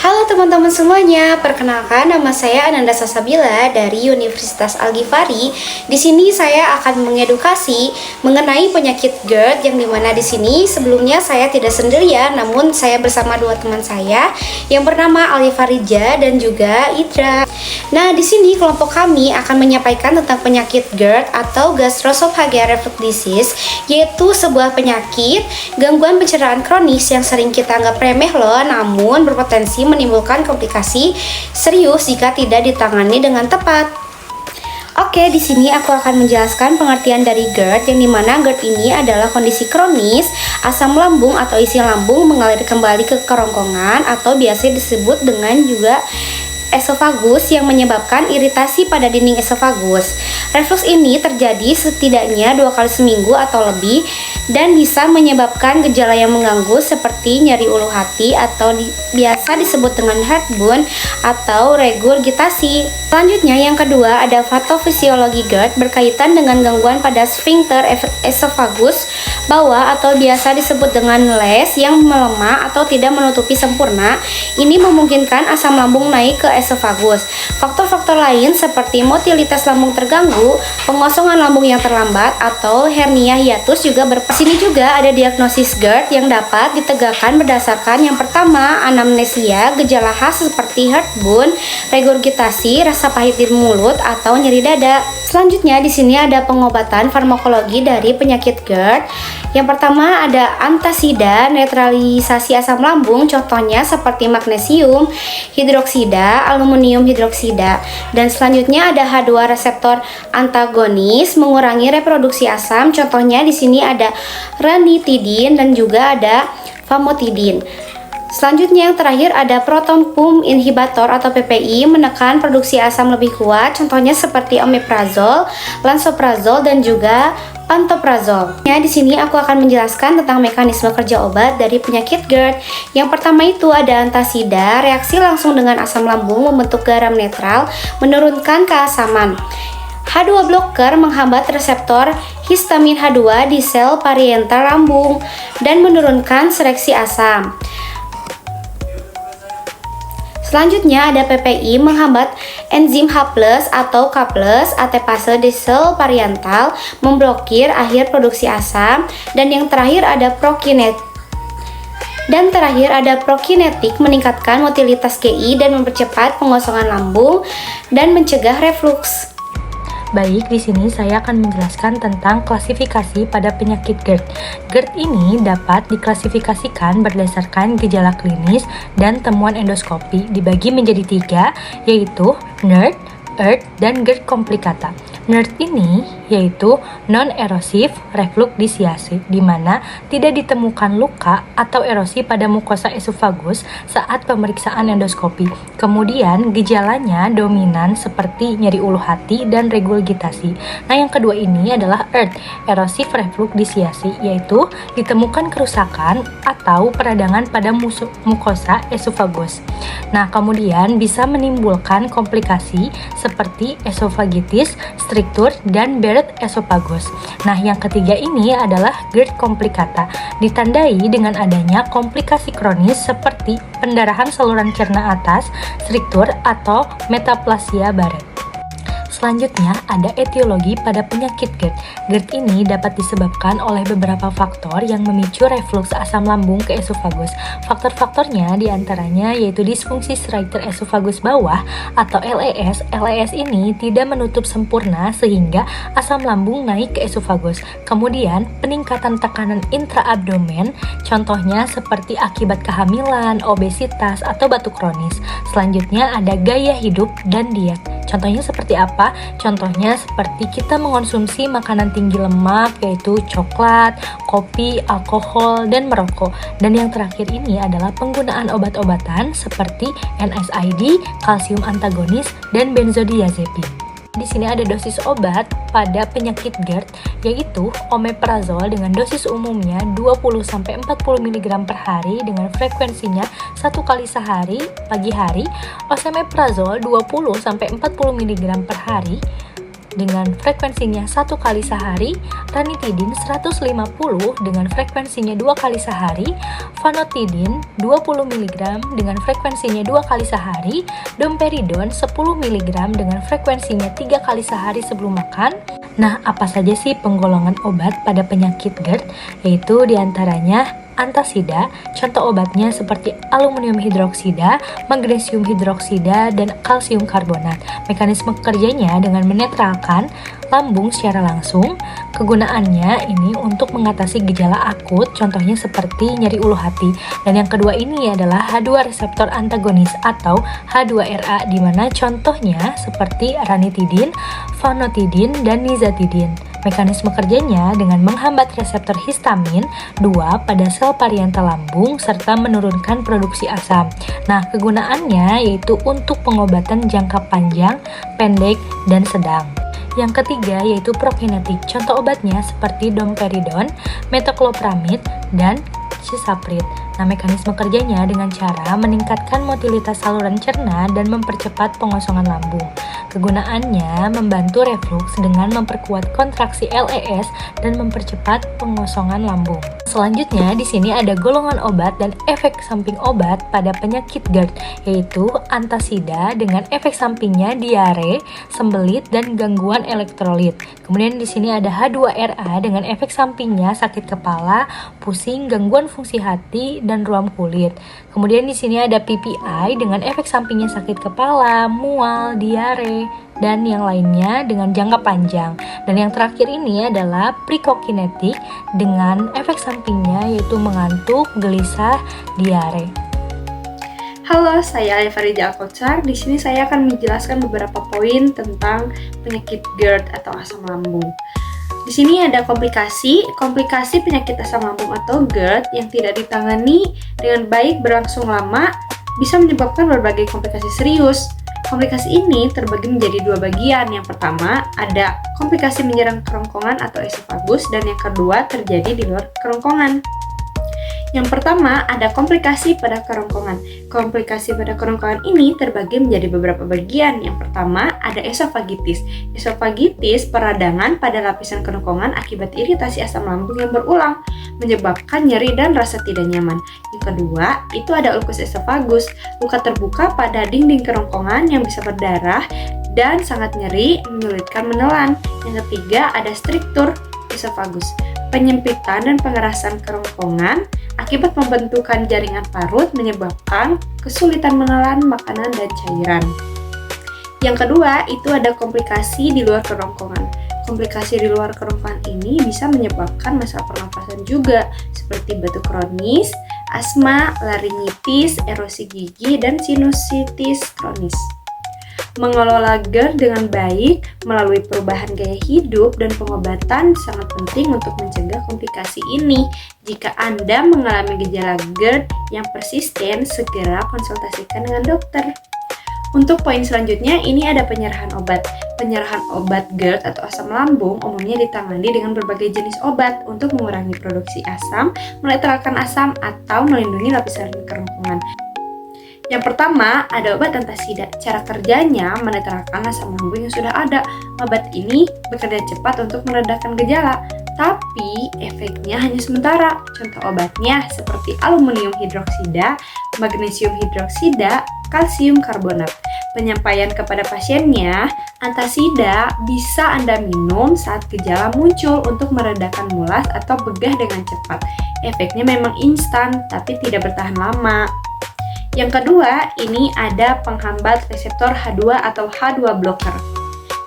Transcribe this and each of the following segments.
Halo teman-teman semuanya, perkenalkan nama saya Ananda Sasabila dari Universitas Al-Ghifari. Di sini saya akan mengedukasi mengenai penyakit GERD yang dimana di sini sebelumnya saya tidak sendirian, namun saya bersama dua teman saya yang bernama Ali Farija dan juga Idra. Nah, di sini kelompok kami akan menyampaikan tentang penyakit GERD atau Gastroesophageal Reflux Disease, yaitu sebuah penyakit gangguan pencernaan kronis yang sering kita anggap remeh loh, namun berpotensi menimbulkan komplikasi serius jika tidak ditangani dengan tepat. Oke, di sini aku akan menjelaskan pengertian dari GERD, yang dimana GERD ini adalah kondisi kronis asam lambung atau isi lambung mengalir kembali ke kerongkongan atau biasa disebut dengan juga esofagus yang menyebabkan iritasi pada dinding esofagus. Reflux ini terjadi setidaknya 2 kali seminggu atau lebih dan bisa menyebabkan gejala yang mengganggu seperti nyeri ulu hati atau biasa disebut dengan heartburn atau regurgitasi. Selanjutnya yang kedua ada patofisiologi GERD berkaitan dengan gangguan pada sphincter esofagus bawah atau biasa disebut dengan les yang melemah atau tidak menutupi sempurna. Ini memungkinkan asam lambung naik ke esofagus. Faktor-faktor lain seperti motilitas lambung terganggu, pengosongan lambung yang terlambat, atau hernia hiatus juga Sini juga ada diagnosis GERD yang dapat ditegakkan berdasarkan yang pertama, anamnesia, gejala khas seperti heartburn, regurgitasi, rasa pahit di mulut, atau nyeri dada. Selanjutnya di sini ada pengobatan farmakologi dari penyakit GERD. Yang pertama ada antasida, netralisasi asam lambung, contohnya seperti magnesium hidroksida, aluminium hidroksida. Dan selanjutnya ada H2 reseptor antagonis, mengurangi reproduksi asam, contohnya di sini ada ranitidin dan juga ada famotidin. Selanjutnya yang terakhir ada proton pump inhibitor atau PPI, menekan produksi asam lebih kuat, contohnya seperti omeprazol, lansoprazol dan juga pantoprazol. Ya, di sini aku akan menjelaskan tentang mekanisme kerja obat dari penyakit GERD. Yang pertama itu ada antasida, reaksi langsung dengan asam lambung membentuk garam netral, menurunkan keasaman. H2 blocker menghambat reseptor histamin H2 di sel parietal lambung dan menurunkan sereksi asam. Selanjutnya ada PPI menghambat enzim H+ atau K+ ATPase di sel parietal, memblokir akhir produksi asam. Dan yang terakhir ada prokinetik meningkatkan motilitas GI dan mempercepat pengosongan lambung dan mencegah refluks. Baik, di sini saya akan menjelaskan tentang klasifikasi pada penyakit GERD. GERD ini dapat diklasifikasikan berdasarkan gejala klinis dan temuan endoskopi, dibagi menjadi 3, yaitu NERD, ERD, dan GERD komplikata. NERD ini yaitu non-erosif reflux disease, di mana tidak ditemukan luka atau erosi pada mukosa esofagus saat pemeriksaan endoskopi. Kemudian gejalanya dominan seperti nyeri ulu hati dan regurgitasi. Nah, yang kedua ini adalah ERD, erosif reflux disease, yaitu ditemukan kerusakan atau peradangan pada mukosa esofagus. Nah, kemudian bisa menimbulkan komplikasi seperti esofagitis, struktur, dan Barrett esophagus. Nah, yang ketiga ini adalah GERD komplikata, ditandai dengan adanya komplikasi kronis seperti pendarahan saluran cerna atas, struktur, atau metaplasia Barrett. Selanjutnya ada etiologi pada penyakit GERD. GERD ini dapat disebabkan oleh beberapa faktor yang memicu refluks asam lambung ke esofagus. Faktor-faktornya diantaranya yaitu disfungsi sphincter esofagus bawah atau LES. LES ini tidak menutup sempurna sehingga asam lambung naik ke esofagus. Kemudian peningkatan tekanan intraabdomen, contohnya seperti akibat kehamilan, obesitas, atau batuk kronis. Selanjutnya ada gaya hidup dan diet. Contohnya seperti apa? Contohnya seperti kita mengonsumsi makanan tinggi lemak yaitu coklat, kopi, alkohol, dan merokok. Dan yang terakhir ini adalah penggunaan obat-obatan seperti NSAID, kalsium antagonis, dan benzodiazepin. Di sini ada dosis obat pada penyakit GERD, yaitu omeprazol dengan dosis umumnya 20-40 mg per hari dengan frekuensinya 1 kali sehari pagi hari, osameprazol 20-40 mg per hari dengan frekuensinya 1 kali sehari, ranitidin 150 dengan frekuensinya 2 kali sehari, famotidin 20 mg dengan frekuensinya 2 kali sehari, domperidon 10 mg dengan frekuensinya 3 kali sehari sebelum makan. Nah, apa saja sih penggolongan obat pada penyakit GERD? Yaitu diantaranya antasida, contoh obatnya seperti aluminium hidroksida, magnesium hidroksida, dan kalsium karbonat. Mekanisme kerjanya dengan menetralkan lambung secara langsung. Kegunaannya ini untuk mengatasi gejala akut, contohnya seperti nyeri ulu hati. Dan yang kedua ini adalah H2 reseptor antagonis atau H2RA, di mana contohnya seperti ranitidin, famotidin, dan nizatidin. Mekanisme kerjanya dengan menghambat reseptor histamin 2 pada sel pariental lambung serta menurunkan produksi asam. Nah, kegunaannya yaitu untuk pengobatan jangka panjang, pendek, dan sedang. Yang ketiga yaitu prokinetik. Contoh obatnya seperti domperidon, metoclopramid, dan cisalprid. Nah, mekanisme kerjanya dengan cara meningkatkan motilitas saluran cerna dan mempercepat pengosongan lambung. Kegunaannya membantu refluks dengan memperkuat kontraksi LES dan mempercepat pengosongan lambung. Selanjutnya di sini ada golongan obat dan efek samping obat pada penyakit GERD, yaitu antasida dengan efek sampingnya diare, sembelit, dan gangguan elektrolit. Kemudian di sini ada H2RA dengan efek sampingnya sakit kepala, pusing, gangguan fungsi hati, dan ruam kulit. Kemudian di sini ada PPI dengan efek sampingnya sakit kepala, mual, diare, dan yang lainnya dengan jangka panjang. Dan yang terakhir ini adalah prekokinetik dengan efek sampingnya yaitu mengantuk, gelisah, diare. Halo, saya Alfarija Alkotsar. Di sini saya akan menjelaskan beberapa poin tentang penyakit GERD atau asam lambung. Di sini ada komplikasi penyakit asam lambung atau GERD yang tidak ditangani dengan baik berlangsung lama bisa menyebabkan berbagai komplikasi serius. Komplikasi ini terbagi menjadi dua bagian. Yang pertama, ada komplikasi menyerang kerongkongan atau esofagus, dan yang kedua terjadi di luar kerongkongan. Yang pertama, ada komplikasi pada kerongkongan. Komplikasi pada kerongkongan ini terbagi menjadi beberapa bagian. Yang pertama, ada esofagitis. Esofagitis peradangan pada lapisan kerongkongan akibat iritasi asam lambung yang berulang, menyebabkan nyeri dan rasa tidak nyaman. Yang kedua, itu ada ulkus esofagus, luka terbuka pada dinding kerongkongan yang bisa berdarah dan sangat nyeri, menyulitkan menelan. Yang ketiga, ada struktur esofagus, penyempitan dan pengerasan kerongkongan akibat pembentukan jaringan parut menyebabkan kesulitan menelan makanan dan cairan. Yang kedua, itu ada komplikasi di luar kerongkongan. Komplikasi di luar kerongkongan ini bisa menyebabkan masalah pernafasan juga, seperti batuk kronis, asma, laringitis, erosi gigi, dan sinusitis kronis. Mengelola GERD dengan baik melalui perubahan gaya hidup dan pengobatan sangat penting untuk mencegah komplikasi ini. Jika Anda mengalami gejala GERD yang persisten, segera konsultasikan dengan dokter. Untuk poin selanjutnya, ini ada penyerahan obat. Penyerahan obat GERD atau asam lambung umumnya ditangani dengan berbagai jenis obat untuk mengurangi produksi asam, menetralkan asam, atau melindungi lapisan kerongkongan. Yang pertama, ada obat antasida. Cara kerjanya menetralkan asam lambung yang sudah ada. Obat ini bekerja cepat untuk meredakan gejala, tapi efeknya hanya sementara. Contoh obatnya seperti aluminium hidroksida, magnesium hidroksida, kalsium karbonat. Penyampaian kepada pasiennya, antasida bisa Anda minum saat gejala muncul untuk meredakan mulas atau begah dengan cepat. Efeknya memang instan, tapi tidak bertahan lama. Yang kedua, ini ada penghambat reseptor H2 atau H2 blocker.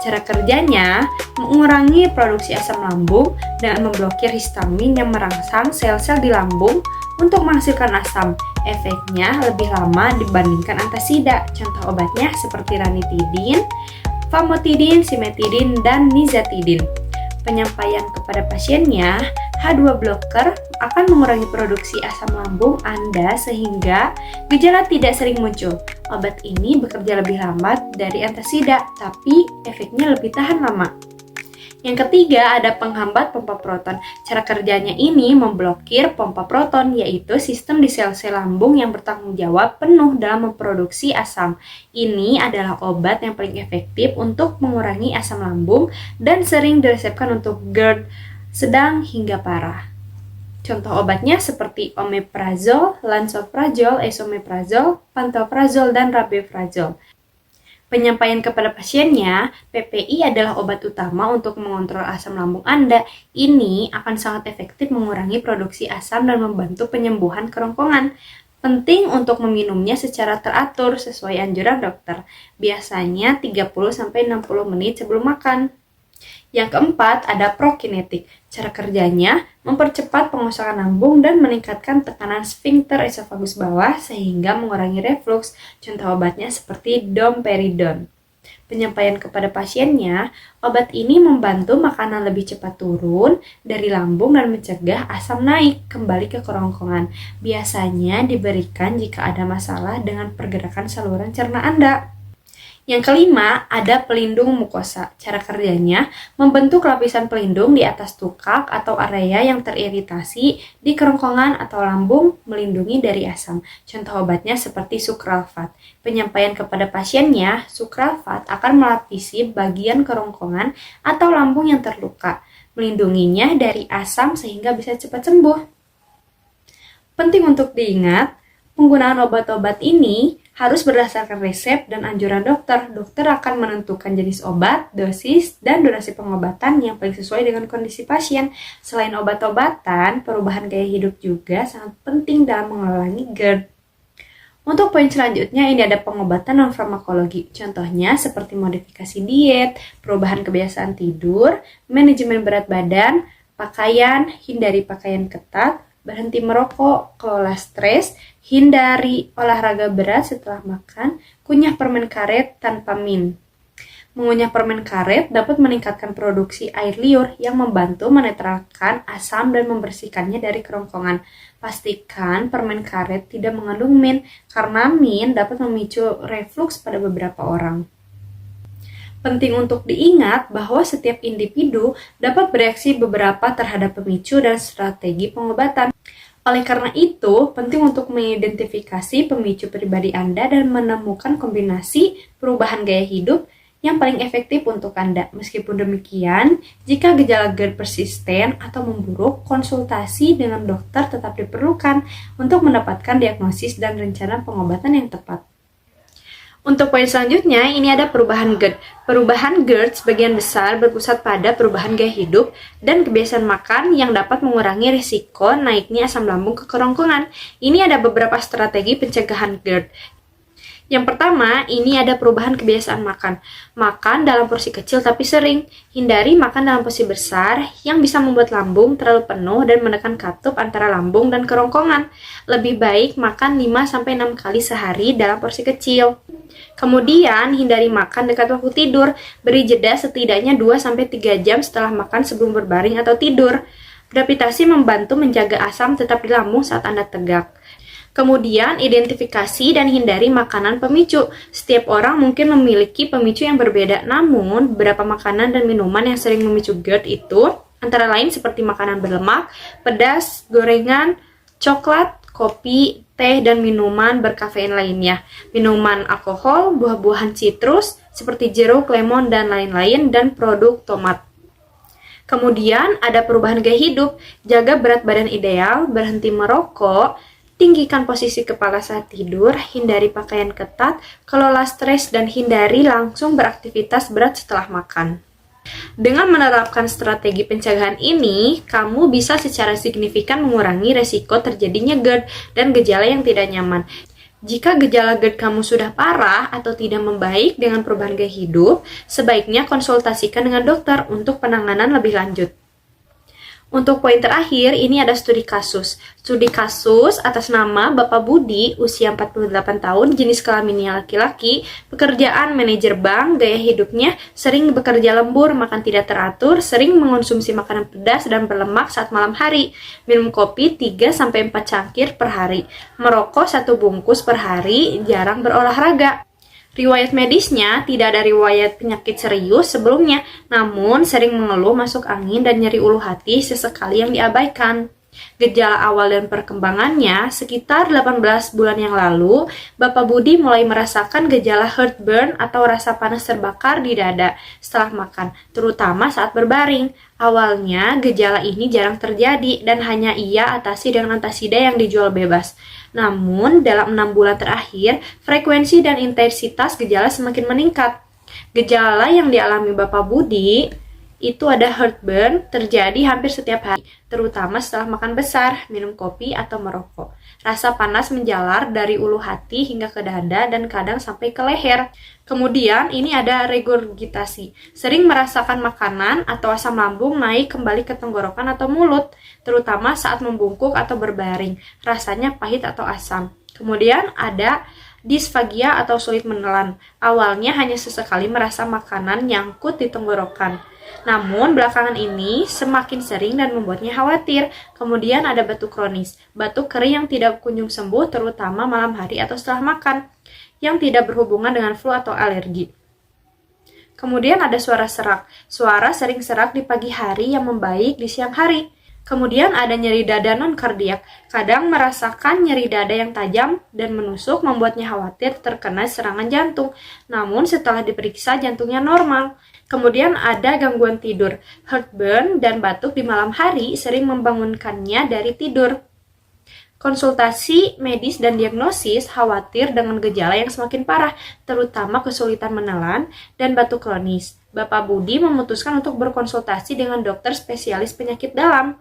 Cara kerjanya mengurangi produksi asam lambung dengan memblokir histamin yang merangsang sel-sel di lambung untuk menghasilkan asam. Efeknya lebih lama dibandingkan antasida. Contoh obatnya seperti ranitidin, famotidin, simetidin, dan nizatidin. Penyampaian kepada pasiennya, H2 blocker akan mengurangi produksi asam lambung Anda sehingga gejala tidak sering muncul. Obat ini bekerja lebih lambat dari antasida, tapi efeknya lebih tahan lama. Yang ketiga ada penghambat pompa proton. Cara kerjanya ini memblokir pompa proton, yaitu sistem di sel-sel lambung yang bertanggung jawab penuh dalam memproduksi asam. Ini adalah obat yang paling efektif untuk mengurangi asam lambung dan sering diresepkan untuk GERD sedang hingga parah. Contoh obatnya seperti omeprazol, lansoprazol, esomeprazol, pantoprazol, dan rabeprazol. Penyampaian kepada pasiennya, PPI adalah obat utama untuk mengontrol asam lambung Anda. Ini akan sangat efektif mengurangi produksi asam dan membantu penyembuhan kerongkongan. Penting untuk meminumnya secara teratur sesuai anjuran dokter. Biasanya 30-60 menit sebelum makan. Yang keempat ada prokinetik. Cara kerjanya mempercepat pengosakan lambung dan meningkatkan tekanan sphincter esofagus bawah sehingga mengurangi reflux. Contoh obatnya seperti domperidone. Penyampaian kepada pasiennya, obat ini membantu makanan lebih cepat turun dari lambung dan mencegah asam naik kembali ke kerongkongan. Biasanya diberikan jika ada masalah dengan pergerakan saluran cerna Anda. Yang kelima, ada pelindung mukosa. Cara kerjanya membentuk lapisan pelindung di atas tukak atau area yang teriritasi di kerongkongan atau lambung, melindungi dari asam. Contoh obatnya seperti sukralfat. Penyampaian kepada pasiennya, sukralfat akan melapisi bagian kerongkongan atau lambung yang terluka, melindunginya dari asam sehingga bisa cepat sembuh. Penting untuk diingat, penggunaan obat-obat ini harus berdasarkan resep dan anjuran dokter. Dokter akan menentukan jenis obat, dosis, dan durasi pengobatan yang paling sesuai dengan kondisi pasien. Selain obat-obatan, perubahan gaya hidup juga sangat penting dalam mengurangi GERD. Untuk poin selanjutnya, ini ada pengobatan non-farmakologi. Contohnya seperti modifikasi diet, perubahan kebiasaan tidur, manajemen berat badan, pakaian, hindari pakaian ketat, berhenti merokok, kelola stres, hindari olahraga berat setelah makan, kunyah permen karet tanpa min. Mengunyah permen karet dapat meningkatkan produksi air liur yang membantu menetralkan asam dan membersihkannya dari kerongkongan. Pastikan permen karet tidak mengandung min, karena min dapat memicu reflux pada beberapa orang. Penting untuk diingat bahwa setiap individu dapat bereaksi beberapa terhadap pemicu dan strategi pengobatan. Oleh karena itu, penting untuk mengidentifikasi pemicu pribadi Anda dan menemukan kombinasi perubahan gaya hidup yang paling efektif untuk Anda. Meskipun demikian, jika gejala GERD persisten atau memburuk, konsultasi dengan dokter tetap diperlukan untuk mendapatkan diagnosis dan rencana pengobatan yang tepat. Untuk poin selanjutnya, ini ada perubahan GERD. Perubahan GERD sebagian besar berpusat pada perubahan gaya hidup dan kebiasaan makan yang dapat mengurangi risiko naiknya asam lambung ke kerongkongan. Ini ada beberapa strategi pencegahan GERD. Yang pertama, ini ada perubahan kebiasaan makan. Makan dalam porsi kecil tapi sering. Hindari makan dalam porsi besar yang bisa membuat lambung terlalu penuh dan menekan katup antara lambung dan kerongkongan. Lebih baik makan 5-6 kali sehari dalam porsi kecil. Kemudian, hindari makan dekat waktu tidur. Beri jeda setidaknya 2-3 jam setelah makan sebelum berbaring atau tidur. Gravitasi membantu menjaga asam tetap di lambung saat Anda tegak. Kemudian, identifikasi dan hindari makanan pemicu. Setiap orang mungkin memiliki pemicu yang berbeda, namun beberapa makanan dan minuman yang sering memicu GERD itu antara lain seperti makanan berlemak, pedas, gorengan, coklat, kopi, teh, dan minuman berkafein lainnya. Minuman alkohol, buah-buahan citrus seperti jeruk, lemon, dan lain-lain, dan produk tomat. Kemudian, ada perubahan gaya hidup. Jaga berat badan ideal, berhenti merokok, tinggikan posisi kepala saat tidur, hindari pakaian ketat, kelola stres, dan hindari langsung beraktivitas berat setelah makan. Dengan menerapkan strategi pencegahan ini, kamu bisa secara signifikan mengurangi resiko terjadinya GERD dan gejala yang tidak nyaman. Jika gejala GERD kamu sudah parah atau tidak membaik dengan perubahan gaya hidup, sebaiknya konsultasikan dengan dokter untuk penanganan lebih lanjut. Untuk poin terakhir, ini ada studi kasus. Studi kasus atas nama Bapak Budi, usia 48 tahun, jenis kelaminnya laki-laki, pekerjaan manajer bank, gaya hidupnya sering bekerja lembur, makan tidak teratur, sering mengonsumsi makanan pedas dan berlemak saat malam hari, minum kopi 3-4 cangkir per hari, merokok 1 bungkus per hari, jarang berolahraga. Riwayat medisnya tidak ada riwayat penyakit serius sebelumnya, namun sering mengeluh masuk angin dan nyeri ulu hati sesekali yang diabaikan. Gejala awal dan perkembangannya, sekitar 18 bulan yang lalu, Bapak Budi mulai merasakan gejala heartburn atau rasa panas terbakar di dada setelah makan, terutama saat berbaring. Awalnya, gejala ini jarang terjadi dan hanya ia atasi dengan antasida yang dijual bebas. Namun, dalam 6 bulan terakhir, frekuensi dan intensitas gejala semakin meningkat. Gejala yang dialami Bapak Budi itu ada heartburn terjadi hampir setiap hari, terutama setelah makan besar, minum kopi, atau merokok. Rasa panas menjalar dari ulu hati hingga ke dada dan kadang sampai ke leher. Kemudian ini ada regurgitasi, sering merasakan makanan atau asam lambung naik kembali ke tenggorokan atau mulut, terutama saat membungkuk atau berbaring, rasanya pahit atau asam. Kemudian ada disfagia atau sulit menelan, awalnya hanya sesekali merasa makanan nyangkut di tenggorokan. Namun belakangan ini semakin sering dan membuatnya khawatir. Kemudian ada batuk kronis, batuk kering yang tidak kunjung sembuh terutama malam hari atau setelah makan, yang tidak berhubungan dengan flu atau alergi. Kemudian ada suara serak, suara sering serak di pagi hari yang membaik di siang hari. Kemudian ada nyeri dada non-kardiak, kadang merasakan nyeri dada yang tajam dan menusuk membuatnya khawatir terkena serangan jantung. Namun setelah diperiksa jantungnya normal. Kemudian ada gangguan tidur, heartburn dan batuk di malam hari sering membangunkannya dari tidur. Konsultasi medis dan diagnosis khawatir dengan gejala yang semakin parah, terutama kesulitan menelan dan batuk kronis. Bapak Budi memutuskan untuk berkonsultasi dengan dokter spesialis penyakit dalam.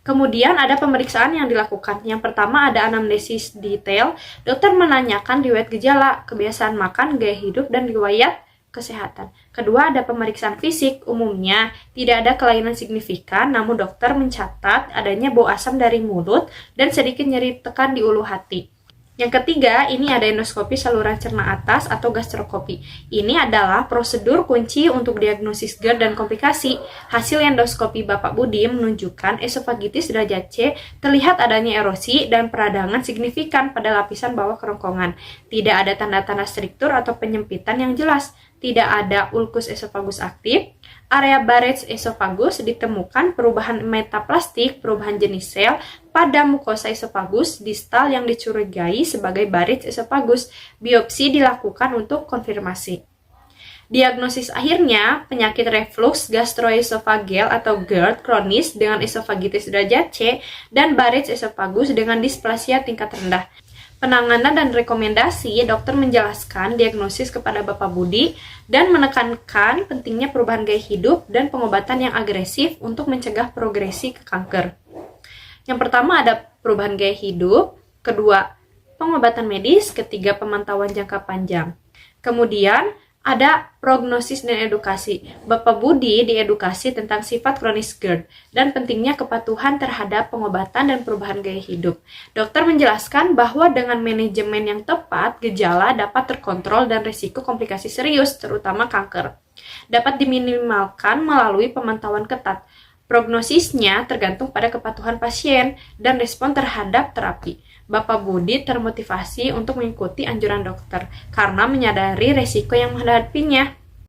Kemudian ada pemeriksaan yang dilakukan. Yang pertama ada anamnesis detail. Dokter menanyakan riwayat gejala, kebiasaan makan, gaya hidup, dan riwayat kesehatan. Kedua ada pemeriksaan fisik. Umumnya tidak ada kelainan signifikan, namun dokter mencatat adanya bau asam dari mulut dan sedikit nyeri tekan di ulu hati. Yang ketiga, ini ada endoskopi saluran cerna atas atau gastroskopi. Ini adalah prosedur kunci untuk diagnosis GERD dan komplikasi. Hasil endoskopi Bapak Budi menunjukkan esofagitis derajat C, terlihat adanya erosi dan peradangan signifikan pada lapisan bawah kerongkongan. Tidak ada tanda-tanda struktur atau penyempitan yang jelas. Tidak ada ulkus esofagus aktif. Area Barrett's esophagus ditemukan perubahan metaplastik, perubahan jenis sel pada mukosa esofagus distal yang dicurigai sebagai Barrett's esophagus. Biopsi dilakukan untuk konfirmasi. Diagnosis akhirnya penyakit reflux gastroesophageal atau GERD kronis dengan esofagitis derajat C dan Barrett's esophagus dengan displasia tingkat rendah. Penanganan dan rekomendasi, dokter menjelaskan diagnosis kepada Bapak Budi dan menekankan pentingnya perubahan gaya hidup dan pengobatan yang agresif untuk mencegah progresi ke kanker. Yang pertama ada perubahan gaya hidup, kedua pengobatan medis, ketiga pemantauan jangka panjang. Kemudian ada prognosis dan edukasi. Bapak Budi diedukasi tentang sifat kronis GERD dan pentingnya kepatuhan terhadap pengobatan dan perubahan gaya hidup. Dokter menjelaskan bahwa dengan manajemen yang tepat, gejala dapat terkontrol dan risiko komplikasi serius, terutama kanker, dapat diminimalkan melalui pemantauan ketat. Prognosisnya tergantung pada kepatuhan pasien dan respon terhadap terapi. Bapak Budi termotivasi untuk mengikuti anjuran dokter karena menyadari resiko yang menghadapinya.